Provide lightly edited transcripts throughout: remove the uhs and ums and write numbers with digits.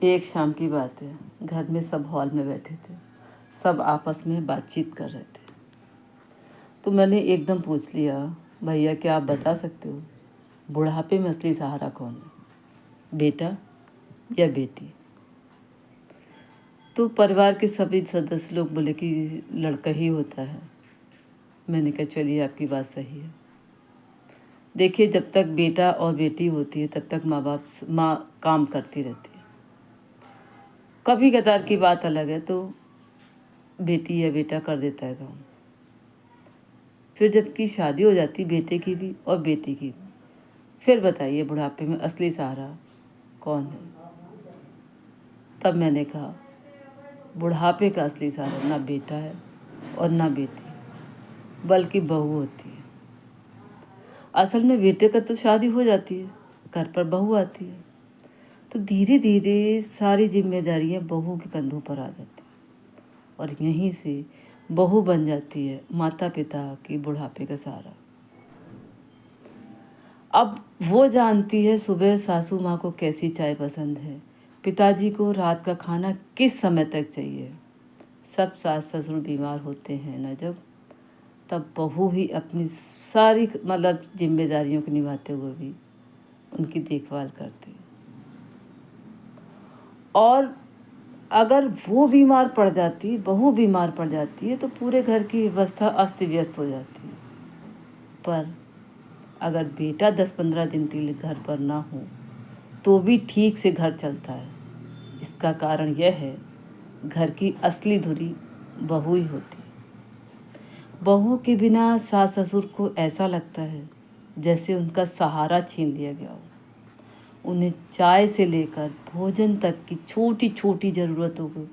एक शाम की बात है। घर में सब हॉल में बैठे थे। सब आपस में बातचीत कर रहे थे। तो मैंने एकदम पूछ लिया, भैया क्या आप बता सकते हो बुढ़ापे में असली सहारा कौन है, बेटा या बेटी? तो परिवार के सभी सदस्य लोग बोले कि लड़का ही होता है। मैंने कहा चलिए आपकी बात सही है। देखिए, जब तक बेटा और बेटी होती है तब तक माँ काम करती रहती है। कभी कदार की बात अलग है तो बेटी या बेटा कर देता है काम। फिर जबकि शादी हो जाती बेटे की भी और बेटी की भी, फिर बताइए बुढ़ापे में असली सहारा कौन है? तब मैंने कहा बुढ़ापे का असली सहारा ना बेटा है और ना बेटी, बल्कि बहू होती है। असल में बेटे का तो शादी हो जाती है, घर पर बहू आती है, तो धीरे धीरे सारी जिम्मेदारियां बहू के कंधों पर आ जाती है और यहीं से बहू बन जाती है माता पिता की बुढ़ापे का सहारा। अब वो जानती है सुबह सासू माँ को कैसी चाय पसंद है, पिताजी को रात का खाना किस समय तक चाहिए। सब सास ससुर बीमार होते हैं ना जब, तब बहू ही अपनी सारी जिम्मेदारियों को निभाते हुए भी उनकी देखभाल करते हैं। और अगर वो बीमार पड़ जाती, बहू बीमार पड़ जाती है, तो पूरे घर की व्यवस्था अस्त व्यस्त हो जाती है। पर अगर बेटा 10-15 दिन के लिए घर पर ना हो तो भी ठीक से घर चलता है। इसका कारण यह है, घर की असली धुरी बहू ही होती है। बहू के बिना सास ससुर को ऐसा लगता है जैसे उनका सहारा छीन लिया गया हो। उन्हें चाय से लेकर भोजन तक की छोटी छोटी ज़रूरतों को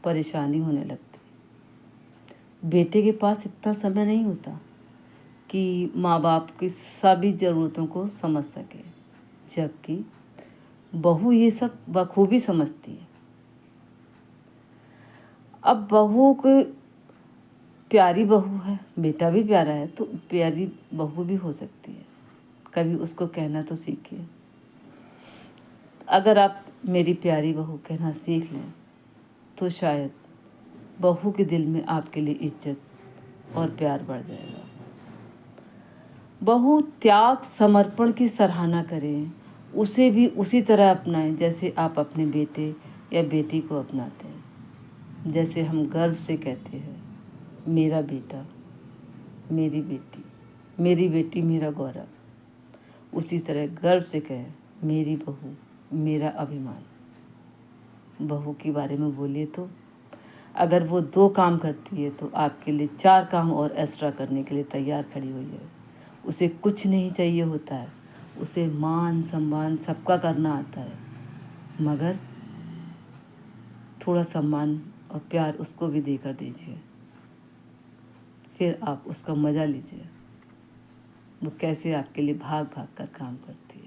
परेशानी होने लगती है। बेटे के पास इतना समय नहीं होता कि माँ बाप की सभी ज़रूरतों को समझ सके, जबकि बहू ये सब बखूबी समझती है। अब बहू को प्यारी बहू है, बेटा भी प्यारा है, तो प्यारी बहू भी हो सकती है। कभी उसको कहना तो सीखिए। अगर आप मेरी प्यारी बहू कहना सीख लें तो शायद बहू के दिल में आपके लिए इज्जत और प्यार बढ़ जाएगा। बहू त्याग समर्पण की सराहना करें, उसे भी उसी तरह अपनाएं जैसे आप अपने बेटे या बेटी को अपनाते हैं। जैसे हम गर्व से कहते हैं, मेरा बेटा, मेरी बेटी, मेरी बेटी मेरा गौरव, उसी तरह गर्व से कहें, मेरी बहू मेरा अभिमान। बहू के बारे में बोलिए तो अगर वो 2 काम करती है तो आपके लिए 4 काम और एक्स्ट्रा करने के लिए तैयार खड़ी हुई है। उसे कुछ नहीं चाहिए होता है, उसे मान सम्मान सबका करना आता है, मगर थोड़ा सम्मान और प्यार उसको भी देकर दीजिए। फिर आप उसका मज़ा लीजिए, वो कैसे आपके लिए भाग भाग कर काम करती है।